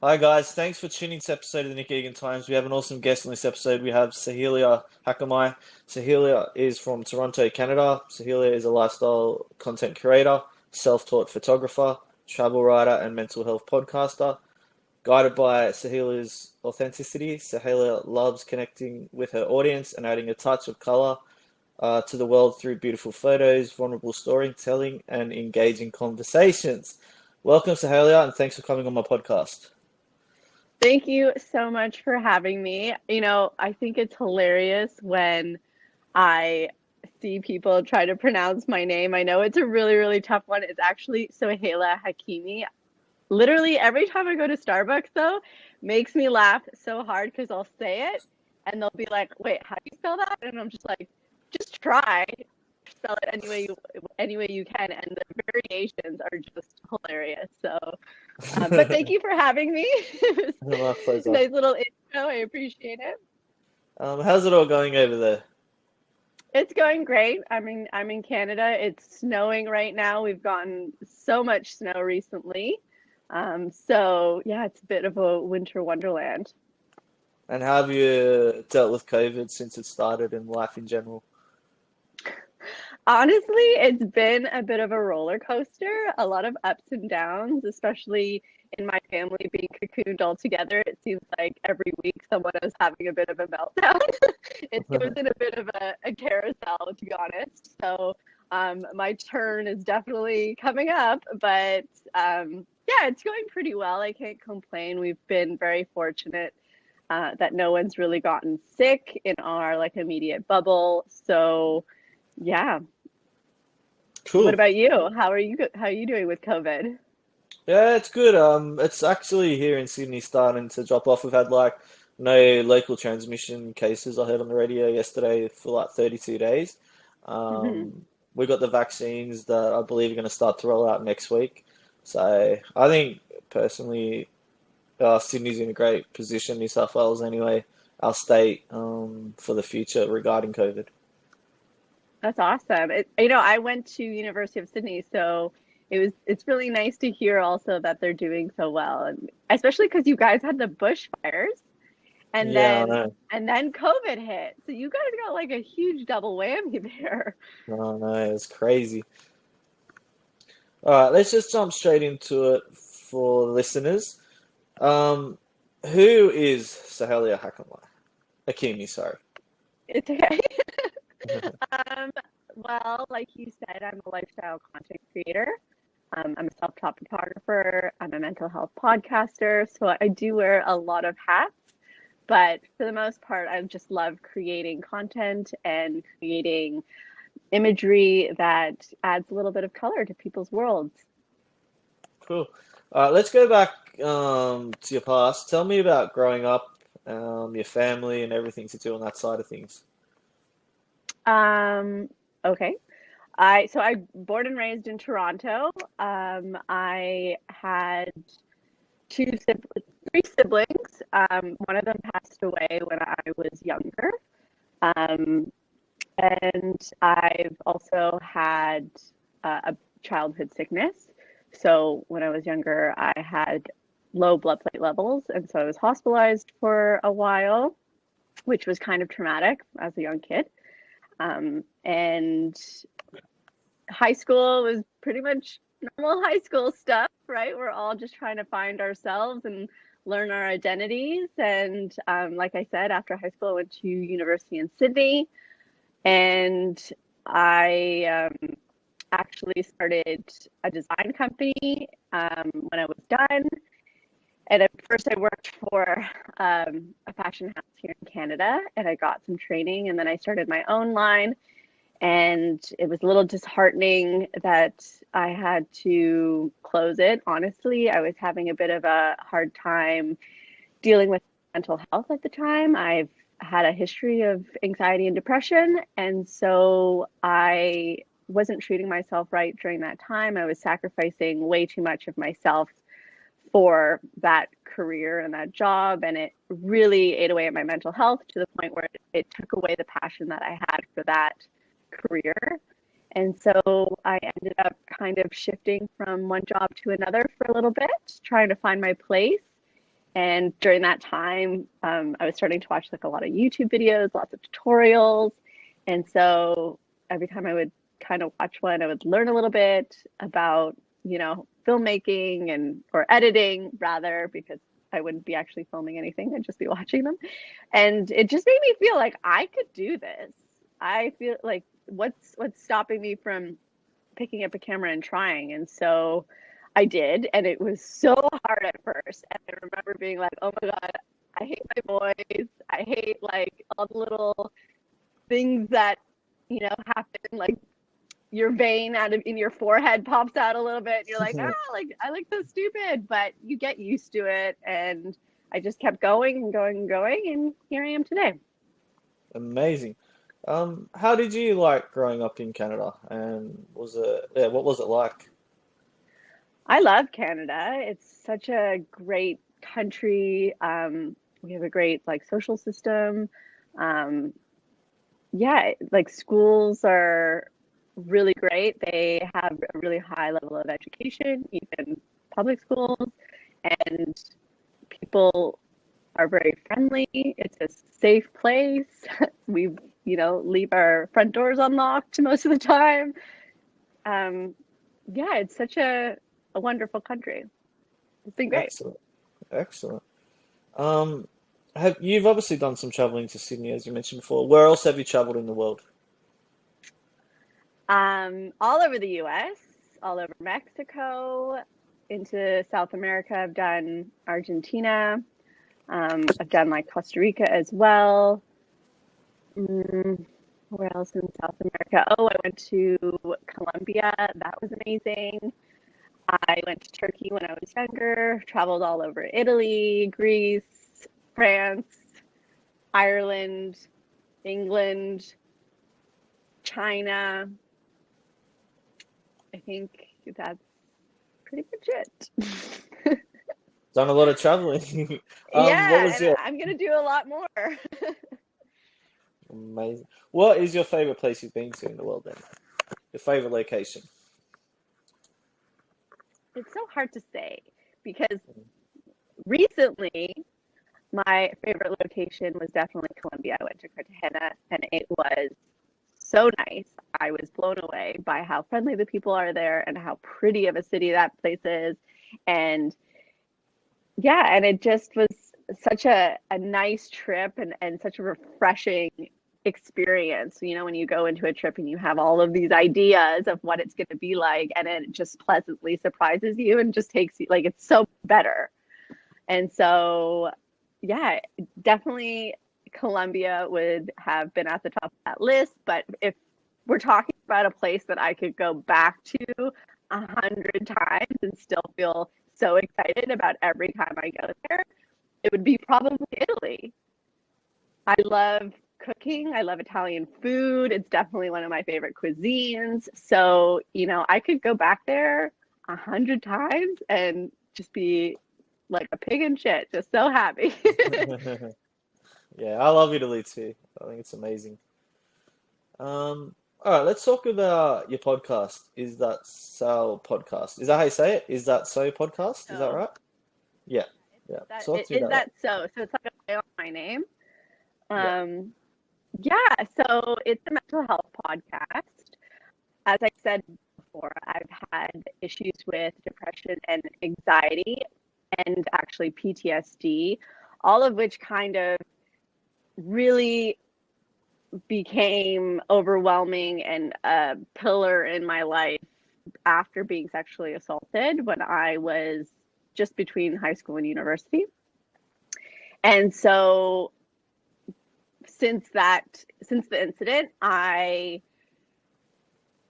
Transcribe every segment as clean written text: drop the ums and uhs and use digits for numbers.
Hi guys, thanks for tuning to this episode of the Nick Egan Times. We have an awesome guest on this episode. We have Soheila Hakimi. Soheila is from Toronto, Canada. Soheila is a lifestyle content creator, self-taught photographer, travel writer, and mental health podcaster. Guided by Soheila's authenticity, Soheila loves connecting with her audience and adding a touch of color to the world through beautiful photos, vulnerable storytelling, and engaging conversations. Welcome, Soheila, and thanks for coming on my podcast. Thank you so much for having me. I think it's hilarious when I see people try to pronounce my name. I know it's a really, really tough one. It's actually Soheila Hakimi. Literally every time I go to Starbucks, though, makes me laugh so hard because I'll say it and they'll be like, "Wait, how do you spell that?" And I'm just like, "Just try. Spell it any way you can." And the variations are just hilarious. So, but thank you for having me. It My was a pleasure. nice little intro. I appreciate it. How's it all going over there? It's going great. I'm in Canada. It's snowing right now. We've gotten so much snow recently. So yeah, it's a bit of a winter wonderland. And how have you dealt with COVID since it started in life in general? Honestly, it's been a bit of a roller coaster, a lot of ups and downs, especially in my family being cocooned all together. It seems like every week someone is having a bit of a meltdown. It was in a bit of a carousel, to be honest. So my turn is definitely coming up, but yeah, it's going pretty well. I can't complain. We've been very fortunate that no one's really gotten sick in our like immediate bubble. So yeah. What Cool. about you? How are you doing with COVID? Yeah, it's good. It's actually here in Sydney starting to drop off. We've had like no local transmission cases. I heard on the radio yesterday for like 32 days. Mhm. We got the vaccines that I believe are going to start to roll out next week. So I think personally, Sydney's in a great position, New South Wales anyway, our state, for the future regarding COVID. That's awesome. I went to University of Sydney, so it's really nice to hear also that they're doing so well, and especially because you guys had the bushfires and Yeah, I then know. and then COVID hit. So you guys got like a huge double whammy there. I know. It's crazy. All right, let's just jump straight into it for listeners. Um, who is Soheila Hakimi? Hakimi, sorry. It's okay. Um, well, like you said, I'm a lifestyle content creator. I'm a self-taught photographer. I'm a mental health podcaster. So I do wear a lot of hats. But for the most part, I just love creating content and creating imagery that adds a little bit of color to people's worlds. Cool. All right, let's go back to your past. Tell me about growing up, your family, and everything to do on that side of things. Um, okay. I born and raised in Toronto. I had three siblings. One of them passed away when I was younger. Um, and I've also had a childhood sickness. So when I was younger, I had low blood platelet levels, and so I was hospitalized for a while, which was kind of traumatic as a young kid. And high school was pretty much normal high school stuff, right? We're all just trying to find ourselves and learn our identities. And like I said, after high school, I went to university in Sydney, and I actually started a design company when I was done. And at first, I worked for a fashion house here in Canada, and I got some training, and then I started my own line. And it was a little disheartening that I had to close it. Honestly, I was having a bit of a hard time dealing with mental health at the time. I've had a history of anxiety and depression, and so I wasn't treating myself right during that time. I was sacrificing way too much of myself for that career and that job, and it really ate away at my mental health to the point where it took away the passion that I had for that career. And so I ended up kind of shifting from one job to another for a little bit, trying to find my place. And during that time, I was starting to watch like a lot of YouTube videos, lots of tutorials. And so every time I would kind of watch one, I would learn a little bit about, filmmaking and or editing rather, because I wouldn't be actually filming anything, I'd just be watching them. And it just made me feel like I could do this. I feel like what's stopping me from picking up a camera and trying? And so I did, and it was so hard at first. And I remember being like, "Oh my God, I hate my voice. I hate like all the little things that happen, like your vein out of in your forehead pops out a little bit. And you're like, like I look so stupid," but you get used to it. And I just kept going and going and going, and here I am today. Amazing. How did you like growing up in Canada? And what was it like? I love Canada. It's such a great country. We have a great like social system. Um, yeah, like schools are really great. They have a really high level of education, even public schools, and people are very friendly. It's a safe place. We, leave our front doors unlocked most of the time. Um, yeah, it's such a wonderful country. It's been great. Excellent. Excellent. Um, have you've obviously done some traveling to Sydney, as you mentioned before. Where else have you traveled in the world? All over the US, all over Mexico, into South America. I've done Argentina. I've done like Costa Rica as well. Where else in South America? Oh, I went to Colombia. That was amazing. I went to Turkey when I was younger, traveled all over Italy, Greece, France, Ireland, England, China. I think that's pretty much it. Done a lot of traveling. What Yeah, was and your I'm gonna do a lot more. amazing? What is your favorite place you've been to in the world then? Your favorite location? It's so hard to say because recently my favorite location was definitely Colombia. I went to Cartagena and it was so nice. I was blown away by how friendly the people are there and how pretty of a city that place is. And yeah, and it just was such a nice trip and such a refreshing experience. When you go into a trip and you have all of these ideas of what it's going to be like, and it just pleasantly surprises you and just takes you like it's so better. And so, yeah, definitely Colombia would have been at the top of that list. But if we're talking about a place that I could go back to 100 times and still feel so excited about every time I go there, it would be probably Italy. I love cooking. I love Italian food. It's definitely one of my favorite cuisines. So, I could go back there 100 times and just be like a pig in shit, just so happy. Yeah, I love Italy too. I think it's amazing. All right, let's talk about your podcast. Is that so podcast? Is that how you say it? Is that so podcast? Is that So right? Yeah, yeah. that Talk to me is about that so? So it's like a play on my name. that. Yeah. Um, yeah, so it's a mental health podcast. As I said before, I've had issues with depression and anxiety and actually PTSD, all of which kind of really became overwhelming and a pillar in my life after being sexually assaulted when I was just between high school and university. And so since the incident, I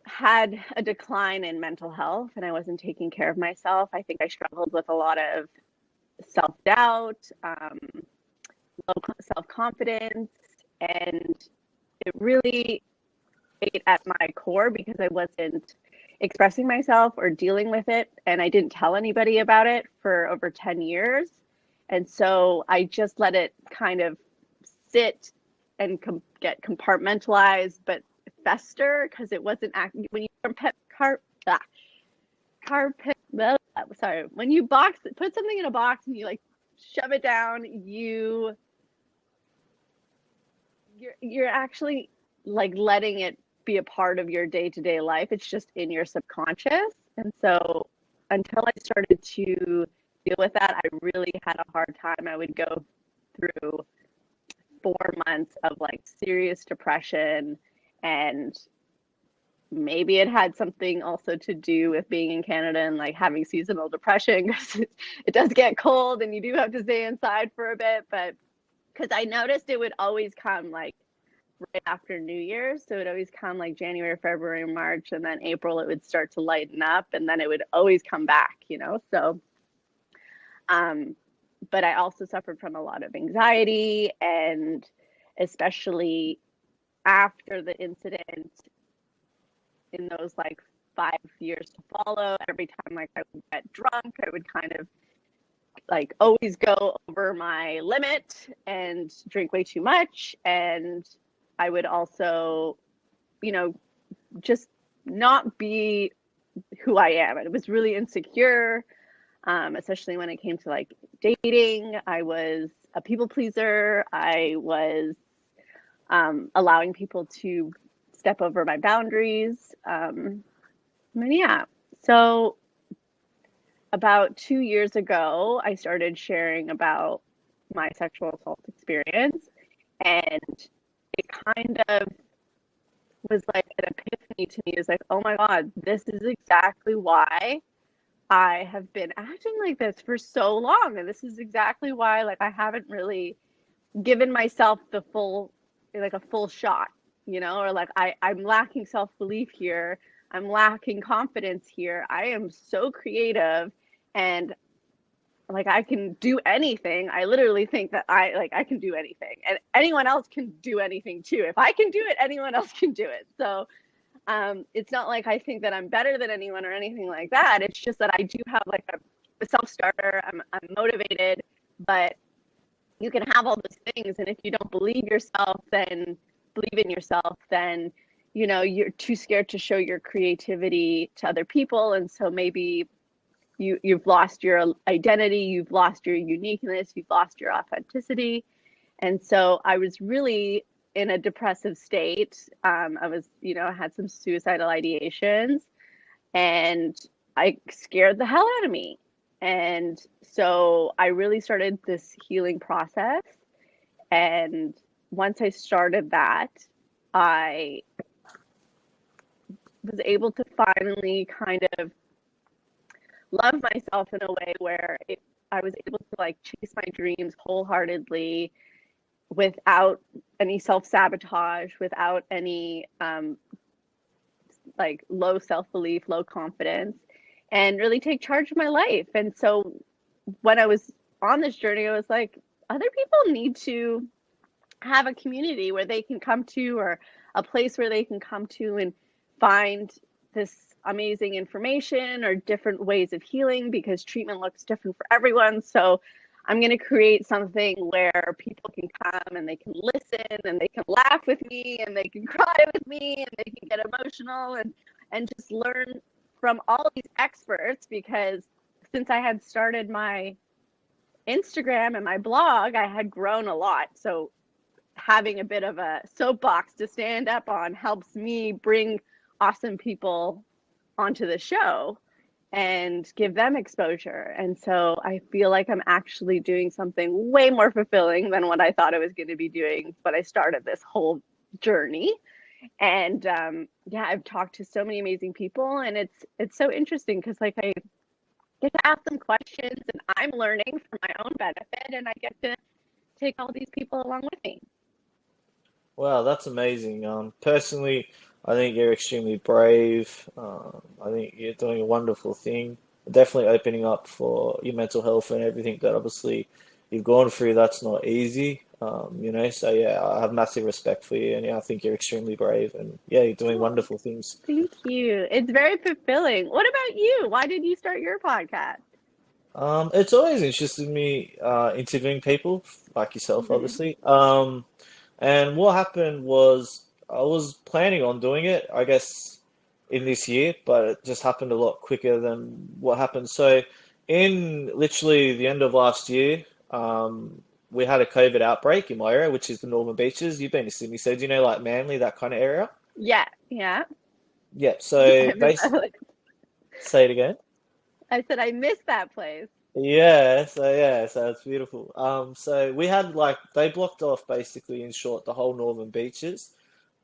had a decline in mental health and I wasn't taking care of myself. I think I struggled with a lot of self doubt, low self confidence, and it really ate at my core because I wasn't expressing myself or dealing with it. And I didn't tell anybody about it for over 10 years. And so I just let it kind of sit and get compartmentalized, but fester because it wasn't when you carpet. Sorry, when you put something in a box and you like shove it down, you're actually like letting it be a part of your day-to-day life. It's just in your subconscious. And so until I started to deal with that, I really had a hard time. I would go through 4 months of like serious depression, and maybe it had something also to do with being in Canada and like having seasonal depression, because it does get cold and you do have to stay inside for a bit. But because I noticed it would always come like right after New Year's. So it would always come like January, February, March, and then April it would start to lighten up, and then it would always come back, you know? So, but I also suffered from a lot of anxiety, and especially after the incident, in those like 5 years to follow, every time like I would get drunk, I would kind of like always go over my limit and drink way too much. And I would also, you know, just not be who I am. And it was really insecure, especially when it came to like dating. I was a people pleaser. I was allowing people to step over my boundaries. Yeah. So about 2 years ago, I started sharing about my sexual assault experience, and it kind of was like an epiphany to me. It was like, oh my God, this is exactly why I have been acting like this for so long. And this is exactly why like I haven't really given myself the full, like a full shot, you know, or like I'm lacking self-belief here. I'm lacking confidence here. I am so creative, and like I can do anything. I literally think that I can do anything, and anyone else can do anything too. If I can do it, anyone else can do it. So it's not like I think that I'm better than anyone or anything like that. It's just that I do have like a self-starter. I'm motivated, but you can have all those things, and if you don't believe in yourself, then you know you're too scared to show your creativity to other people, and so maybe you've lost your identity, you've lost your uniqueness, you've lost your authenticity. And so I was really in a depressive state. I was, you know, I had some suicidal ideations, and I scared the hell out of me. And so I really started this healing process. And once I started that, I was able to finally kind of love myself in a way where I was able to like chase my dreams wholeheartedly without any self-sabotage, without any like low self-belief, low confidence, and really take charge of my life. And so when I was on this journey, I was like, other people need to have a community where they can come to, or a place where they can come to and find this amazing information or different ways of healing, because treatment looks different for everyone. So I'm going to create something where people can come and they can listen and they can laugh with me and they can cry with me and they can get emotional and just learn from all these experts. Because since I had started my Instagram and my blog, I had grown a lot. So having a bit of a soapbox to stand up on helps me bring awesome people onto the show and give them exposure. And so I feel like I'm actually doing something way more fulfilling than what I thought I was going to be doing when I started this whole journey. And yeah, I've talked to so many amazing people, and it's so interesting because like I get to ask them questions, and I'm learning for my own benefit, and I get to take all these people along with me. Wow, that's amazing. Personally, I think you're extremely brave. I think you're doing a wonderful thing. Definitely opening up for your mental health and everything that obviously you've gone through. That's not easy. So yeah, I have massive respect for you, and yeah, I think you're extremely brave, and yeah, you're doing Oh, wonderful things. thank you. It's very fulfilling. What about you? Why did you start your podcast? It's always interested me interviewing people like yourself, Mm-hmm. obviously. And what happened was I was planning on doing it, I guess, in this year, but it just happened a lot quicker than what happened. So, in literally the end of last year, we had a COVID outbreak in my area, which is the Northern Beaches. You've been to Sydney, so do you know like Manly, that kind of area? Yeah, yeah. Yep. So I miss that base, place. say it again. I said I miss that place. Yeah, so it's beautiful. So we had like they blocked off basically in short the whole Northern Beaches.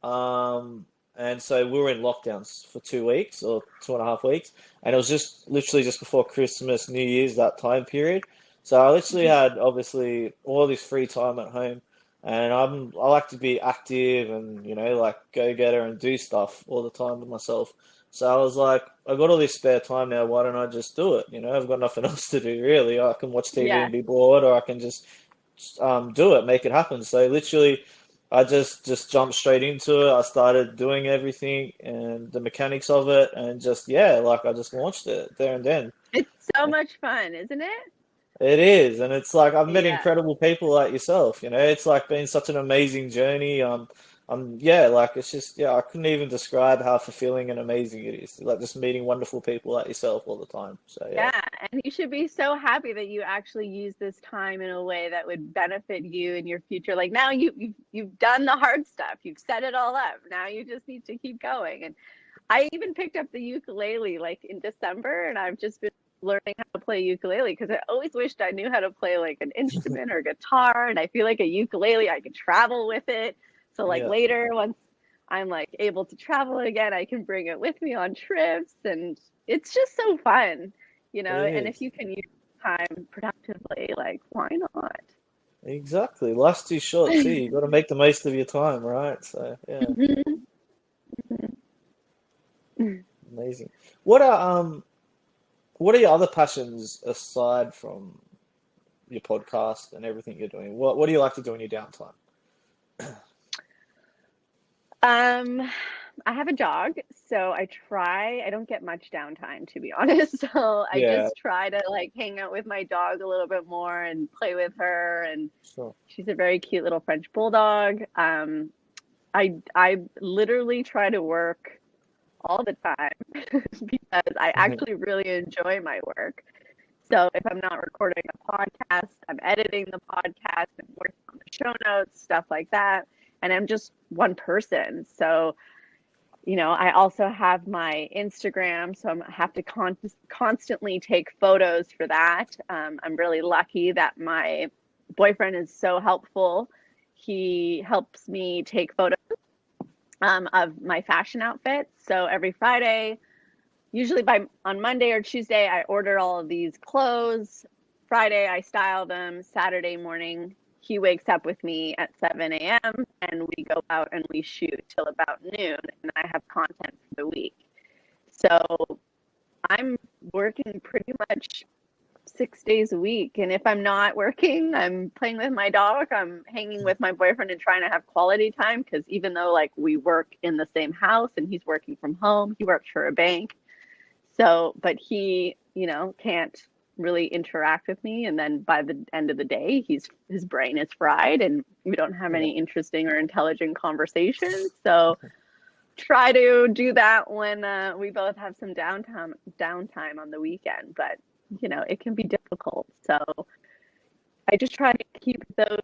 Um, and so we were in lockdowns for 2 weeks or 2.5 weeks, and it was just literally just before Christmas, New Year's, that time period. So I literally Mhm. had obviously all this free time at home, and I like to be active and like go getter and do stuff all the time with myself. So I was like, I got all this spare time now. Why don't I just do it? I've got nothing else to do really. I can watch TV Yeah, and be bored, or I can just do it, make it happen. So literally, I just jumped straight into it. I started doing everything and the mechanics of it, and just yeah, like I just launched it there and then. it's so much fun, isn't it? It is, and it's like I've met Yeah. incredible people like yourself. It's like been such an amazing journey. Yeah, like it's just yeah, I couldn't even describe how fulfilling and amazing it is. Like just meeting wonderful people like yourself all the time. So yeah, Yeah, and you should be so happy that you actually use this time in a way that would benefit you in your future. Like now you've done the hard stuff. You've set it all up. Now you just need to keep going. And I even picked up the ukulele like in December, and I've just been learning how to play ukulele because I always wished I knew how to play like an instrument or guitar. And I feel like a ukulele, I could travel with it. So like yeah, later, once I'm like able to travel again, I can bring it with me on trips, and it's just so fun, it And if is. you can use time productively, like why not? Exactly. Life's too short too. You got to make the most of your time, right? So yeah, Mhm. amazing. What are um what are your other passions aside from your podcast and everything you're doing? What do you like to do in your downtime? Um, I have a dog, so I don't get much downtime to be honest. So I Yeah, just try to like hang out with my dog a little bit more and play with her. And sure. she's a very cute little French bulldog. I literally try to work all the time because I actually really enjoy my work. So if I'm not recording a podcast, I'm editing the podcast and working on the show notes, stuff like that. And I'm just one person. So, I also have my Instagram. So I have to constantly take photos for that. I'm really lucky that my boyfriend is so helpful. He helps me take photos of my fashion outfits. So every Friday, usually by on Monday or Tuesday, I order all of these clothes. Friday, I style them. Saturday morning, he wakes up with me at 7 a.m. and we go out and we shoot till about noon. And I have content for the week. So I'm working pretty much 6 days a week. And if I'm not working, I'm playing with my dog, I'm hanging with my boyfriend and trying to have quality time. Because even though like we work in the same house and he's working from home, he works for a bank, so, but he, can't really interact with me. And then by the end of the day, his brain is fried and we don't have Yeah, any interesting or intelligent conversations. So try to do that when we both have some downtime on the weekend. But it can be difficult. So I just try to keep those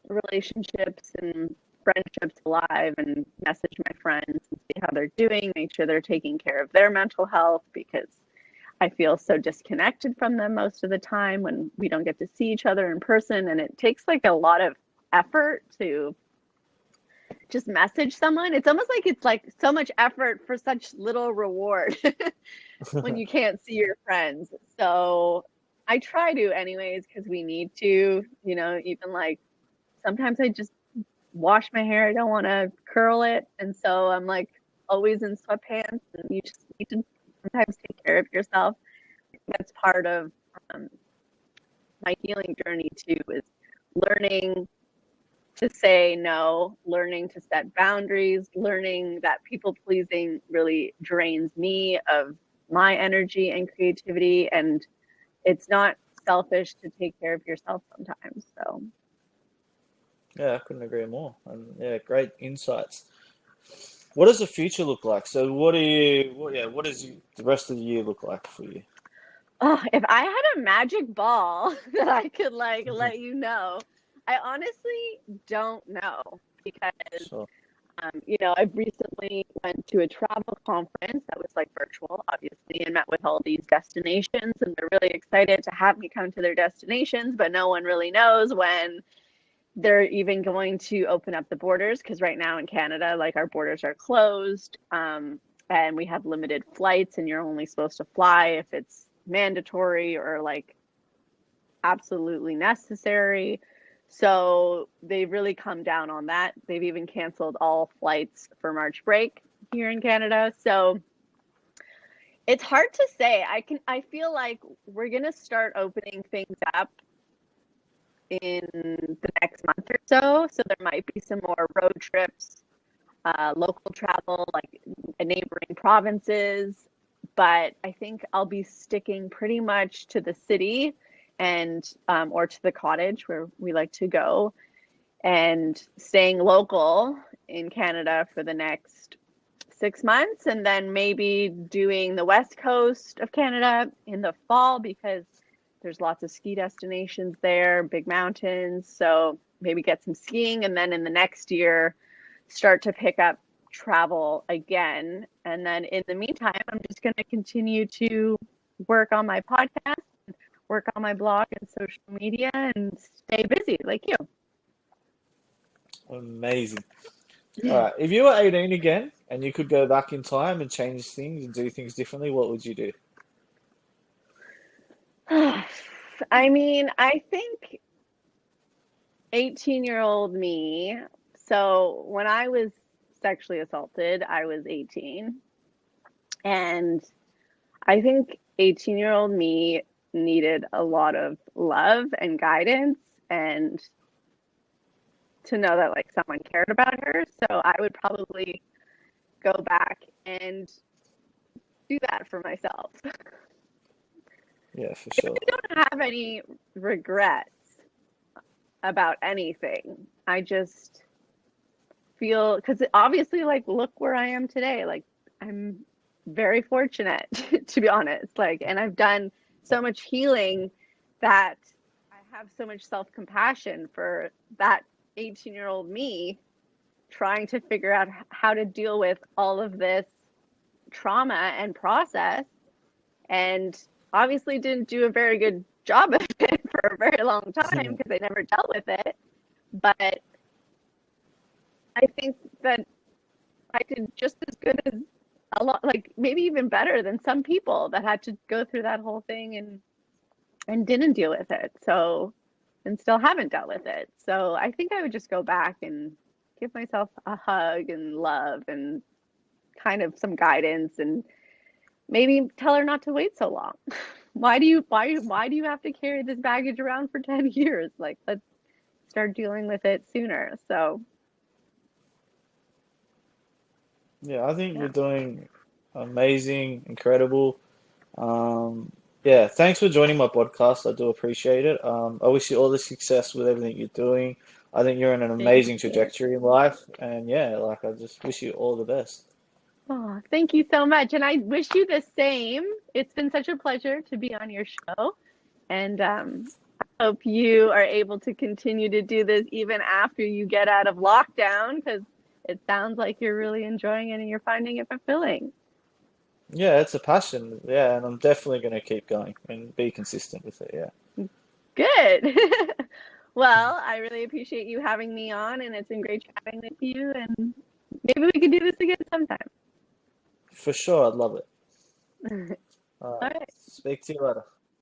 relationships and friendships alive and message my friends and see how they're doing, make sure they're taking care of their mental health because I feel so disconnected from them most of the time when we don't get to see each other in person. And it takes like a lot of effort to just message someone. It's almost like it's like so much effort for such little reward when you can't see your friends. So I try to anyways because we need to, even like sometimes I just wash my hair. I don't want to curl it. And so I'm like always in sweatpants and you just need to sometimes take care of yourself. That's part of um, my healing journey too is learning to say no, learning to set boundaries, learning that people pleasing really drains me of my energy and creativity. And it's not selfish to take care of yourself sometimes. So yeah, I couldn't agree more. And yeah, great insights. What does the future look like? So, what do you, what, yeah, what does the rest of the year look like for you? Oh, if I had a magic ball that I could like let you know, I honestly don't know because Sure. I've recently went to a travel conference that was like virtual, obviously, and met with all these destinations, and they're really excited to have me come to their destinations, but no one really knows when they're even going to open up the borders because right now in Canada, like our borders are closed, and we have limited flights, and you're only supposed to fly if it's mandatory or like absolutely necessary. So they've really come down on that. They've even canceled all flights for March break here in Canada. So it's hard to say. I feel like we're going to start opening things up in the next month or so. So there might be some more road trips, local travel, like neighboring provinces. But I think I'll be sticking pretty much to the city and or to the cottage where we like to go and staying local in Canada for the next 6 months, and then maybe doing the west coast of Canada in the fall because there's lots of ski destinations there, big mountains. So maybe get some skiing, and then in the next year start to pick up travel again. And then in the meantime, I'm just going to continue to work on my podcast, work on my blog and social media, and stay busy like you. Amazing. All right. If you were 18 again and you could go back in time and change things and do things differently, what would you do? I mean, I think 18-year-old me. So when I was sexually assaulted, I was 18. And I think 18-year-old me needed a lot of love and guidance and to know that like someone cared about her. So I would probably go back and do that for myself. Yeah, for I sure. don't have any regrets about anything. I just feel because obviously, like, look where I am today. Like, I'm very fortunate, to be honest. Like, and I've done so much healing that I have so much self compassion for that 18-year-old me trying to figure out how to deal with all of this trauma and process. And obviously didn't do a very good job of it for a very long time because I never dealt with it. But I think that I did just as good as a lot, like maybe even better than some people that had to go through that whole thing and didn't deal with it. So and still haven't dealt with it. So I think I would just go back and give myself a hug and love and kind of some guidance and maybe tell her not to wait so long. Why do you have to carry this baggage around for 10 years? Like let's start dealing with it sooner. So Yeah, I think yeah. you're doing amazing, incredible. Um, yeah, thanks for joining my podcast. I do appreciate it. I wish you all the success with everything you're doing. I think you're in an Thank amazing you. trajectory in life, and yeah, like I just wish you all the best. Oh, thank you so much. And I wish you the same. It's been such a pleasure to be on your show. And I hope you are able to continue to do this even after you get out of lockdown because it sounds like you're really enjoying it and you're finding it fulfilling. Yeah, it's a passion. Yeah, and I'm definitely going to keep going and be consistent with it. Yeah, Good. Well, I really appreciate you having me on, and it's been great chatting with you. And maybe we can do this again sometime. for sure. I'd love it. All All right, right. speak to you later.